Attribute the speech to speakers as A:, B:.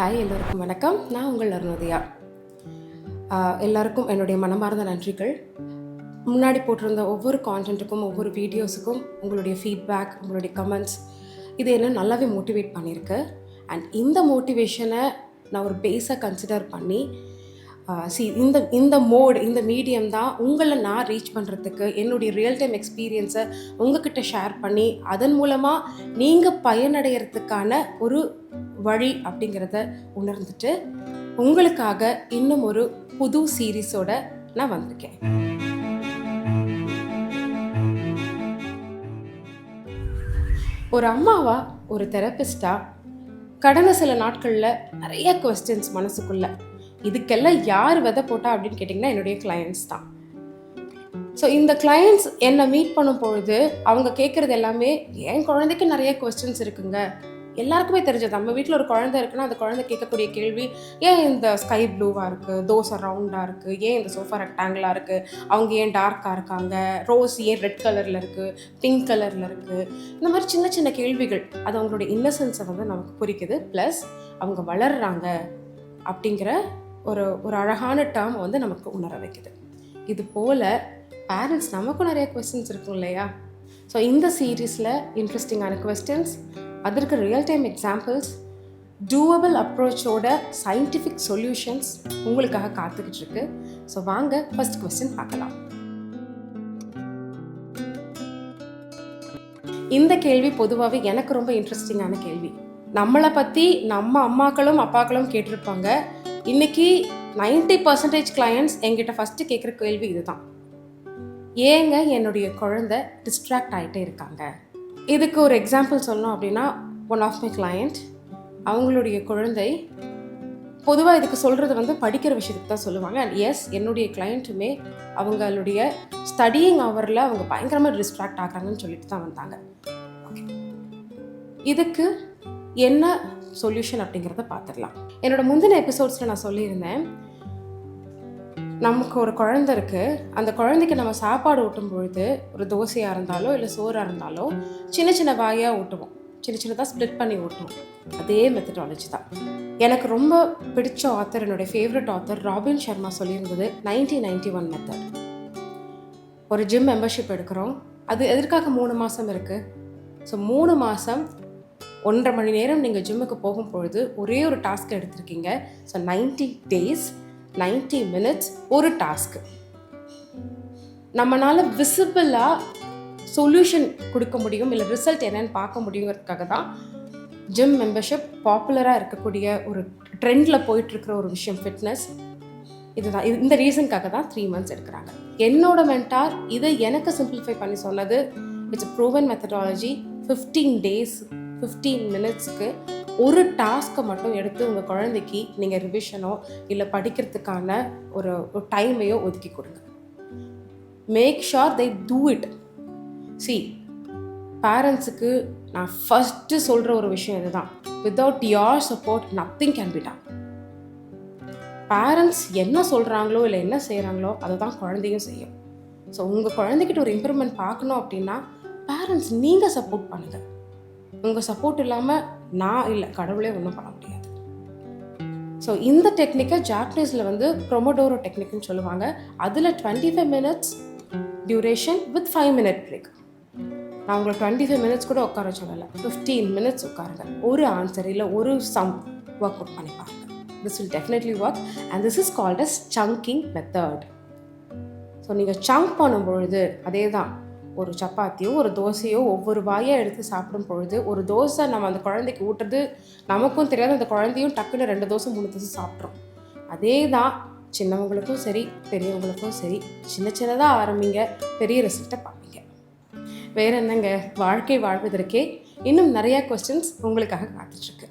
A: Hi, எல்லோருக்கும் வணக்கம். நான் உங்கள் அருணோதயா. எல்லாருக்கும் என்னுடைய மனமார்ந்த நன்றிகள். முன்னாடி போட்டிருந்த ஒவ்வொரு கான்டென்ட்டுக்கும், ஒவ்வொரு வீடியோஸுக்கும் உங்களுடைய ஃபீட்பேக், உங்களுடைய கமெண்ட்ஸ் இது என்ன நல்லாவே மோட்டிவேட் பண்ணியிருக்கு. அண்ட் இந்த மோட்டிவேஷனை நான் ஒரு பேஸாக கன்சிடர் பண்ணி இந்த மீடியம் தான் உங்களை நான் ரீச் பண்ணுறதுக்கு, என்னுடைய ரியல் டைம் எக்ஸ்பீரியன்ஸை உங்ககிட்ட ஷேர் பண்ணி அதன் மூலமாக நீங்கள் பயனடைகிறதுக்கான ஒரு வழி அப்படிங்கிறத உணர்ந்துட்டு உங்களுக்காக இன்னும் ஒரு புது சீரீஸோட நான் வந்திருக்கேன். ஒரு அம்மாவா, ஒரு தெரபிஸ்டா கடந்த சில நாட்களில் நிறைய கொஸ்டின்ஸ் மனசுக்குள்ள. இதுக்கெல்லாம் யார் விதை போட்டா அப்படின்னு கேட்டிங்கன்னா என்னுடைய கிளையண்ட்ஸ் தான். ஸோ இந்த கிளையண்ட்ஸ் என்னை மீட் பண்ணும் பொழுது அவங்க கேட்குறது எல்லாமே, என் குழந்தைக்கு நிறைய கொஸ்டின்ஸ் இருக்குங்க. எல்லாருக்குமே தெரிஞ்சது, நம்ம வீட்டில் ஒரு குழந்தை இருக்குன்னா அந்த குழந்தை கேட்கக்கூடிய கேள்வி, ஏன் இந்த ஸ்கை ப்ளூவாக இருக்குது, தோசை ரவுண்டாக இருக்குது, ஏன் இந்த சோஃபா ரெக்டாங்கிளாக இருக்குது, அவங்க ஏன் டார்க்காக இருக்காங்க, ரோஸ் ஏன் ரெட் கலரில் இருக்குது, பிங்க் கலரில் இருக்குது. இந்த மாதிரி சின்ன சின்ன கேள்விகள் அது அவங்களுடைய இன்னசென்ஸை வந்து நமக்கு குறிக்குது. ப்ளஸ் அவங்க வளர்கிறாங்க அப்படிங்கிற ஒரு அழகான டேர்ம் வந்து நமக்கு உணர வைக்குது. இது போல் பேரண்ட்ஸ் நமக்கும் நிறைய கொஸ்டின்ஸ் இருக்கும் இல்லையா? ஸோ இந்த சீரீஸில் இன்ட்ரெஸ்டிங்கான கொஸ்டின்ஸ், அதற்கு ரியல் டைம் எக்ஸாம்பிள்ஸ், டூவபிள் அப்ரோச்சோட சயின்டிஃபிக் சொல்யூஷன்ஸ் உங்களுக்காக காத்துக்கிட்டு இருக்கு. ஸோ வாங்க ஃபர்ஸ்ட் கொஸ்டின் பார்க்கலாம். இந்த கேள்வி பொதுவாகவே எனக்கு ரொம்ப இன்ட்ரெஸ்டிங்கான கேள்வி. நம்மளை பற்றி நம்ம அம்மாக்களும் அப்பாக்களும் கேட்டிருப்பாங்க. இன்னைக்கு 90% கிளையண்ட்ஸ் என்கிட்ட ஃபஸ்ட்டு கேட்குற கேள்வி இதுதான், ஏங்க என்னுடைய குழந்தை டிஸ்ட்ராக்ட் ஆகிட்டே இருக்காங்க. இதுக்கு ஒரு எக்ஸாம்பிள் சொல்லணும் அப்படின்னா, ஒன் ஆஃப் மை கிளையண்ட், அவங்களுடைய குழந்தை பொதுவாக இதுக்கு சொல்கிறது வந்து படிக்கிற விஷயத்துக்கு தான் சொல்லுவாங்க. அண்ட் எஸ், என்னுடைய கிளையண்ட்டுமே அவங்களுடைய ஸ்டடியிங் ஹவரில் அவங்க பயங்கரமாக டிஸ்ட்ராக்ட் ஆகிறாங்கன்னு சொல்லிட்டு தான் வந்தாங்க. ஓகே, இதுக்கு என்ன சொல்யூஷன் அப்படிங்கிறத பார்த்துடலாம். என்னோட முந்தின எபிசோட்ஸில் நான் சொல்லியிருந்தேன், நமக்கு ஒரு குழந்தை இருக்குது, அந்த குழந்தைக்கு நம்ம சாப்பாடு ஊட்டும் பொழுது ஒரு தோசையாக இருந்தாலோ இல்லை சோறாக இருந்தாலோ சின்ன சின்ன வாயாக ஊட்டுவோம், சின்ன சின்னதாக ஸ்ப்ளிட் பண்ணி ஊட்டுவோம். அதே மெத்தடாலஜி தான். எனக்கு ரொம்ப பிடிச்ச ஆத்தர், என்னுடைய ஃபேவரட் ஆத்தர் ராபின் சர்மா சொல்லியிருந்தது 1991 மெத்தட். ஒரு ஜிம் மெம்பர்ஷிப் எடுக்கிறோம், அது எதற்காக 3 மாதம் இருக்குது. ஸோ 3 மாதம் 1.5 மணி நேரம் நீங்கள் ஜிம்முக்கு போகும் பொழுது ஒரே ஒரு டாஸ்க் எடுத்திருக்கீங்க. ஸோ 90 days 90 minutes ஒரு டாஸ்க்கு. நம்மளால் விசிபிளாக சொல்யூஷன் கொடுக்க முடியும், இல்லை ரிசல்ட் என்னன்னு பார்க்க முடியுங்கிறதுக்காக தான் ஜிம் மெம்பர்ஷிப் பாப்புலராக இருக்கக்கூடிய ஒரு ட்ரெண்டில் போயிட்டுருக்கிற ஒரு விஷயம் ஃபிட்னஸ். இதுதான், இந்த ரீசனுக்காக தான் 3 months எடுக்கிறாங்க. என்னோட மென்டார் இதை எனக்கு சிம்பிளிஃபை பண்ணி சொன்னது, it's a proven methodology. 15 days 15 minutesக்கு ஒரு டாஸ்க்கை மட்டும் எடுத்து உங்கள் குழந்தைக்கு நீங்கள் ரிவிஷனோ இல்லை படிக்கிறதுக்கான ஒரு டைமையோ ஒதுக்கி கொடுங்க. Make sure they do it. See, பேரண்ட்ஸுக்கு நான் ஃபஸ்ட்டு சொல்கிற ஒரு விஷயம் இதுதான், without your support nothing can be done. Parents என்ன சொல்கிறாங்களோ இல்லை என்ன செய்கிறாங்களோ அதை தான் குழந்தையும் செய்யும். ஸோ உங்கள் குழந்தைகிட்ட ஒரு இம்ப்ரூவ்மெண்ட் பார்க்கணும் அப்படின்னா பேரண்ட்ஸ் நீங்கள் சப்போர்ட் பண்ணுங்கள். உங்கள் சப்போர்ட் இல்லாமல் நான் இல்லை, கடவுளே ஒன்றும் பண்ண முடியாது. ஸோ இந்த டெக்னிக்கை ஜாப்பனீஸில் வந்து ப்ரொமோடோரோ டெக்னிக்னு சொல்லுவாங்க. அதில் 25 minutes duration with 5 minute break. நான் உங்களை 25 minutes கூட உட்கார சொல்லலை, 15 minutes உட்காருங்க. ஒரு ஆன்சர் இல்லை ஒரு சம் ஒர்க் அவுட் பண்ணி பாருங்க. This will definitely work and this is called as chunking method. So நீங்கள் சங்க் பண்ணும்பொழுது அதே தான், ஒரு சப்பாத்தியோ ஒரு தோசையோ ஒவ்வொரு வாயாக எடுத்து சாப்பிடும் பொழுது ஒரு தோசை நம்ம அந்த குழந்தைக்கு ஊட்டுறது நமக்கும் தெரியாது, அந்த குழந்தையும் டக்குன்னு 2 தோசை 3 தோசை சாப்பிட்றோம். அதே தான் சின்னவங்களுக்கும் சரி பெரியவங்களுக்கும் சரி, சின்ன சின்னதாக ஆரம்பிங்க, பெரிய ரிசல்ட்டை பார்ப்பீங்க. வேறு என்னங்க, வாழ்க்கை வாழ்வதற்கே இன்னும் நிறையா கொஸ்டின்ஸ் உங்களுக்காக காத்துட்ருக்கு.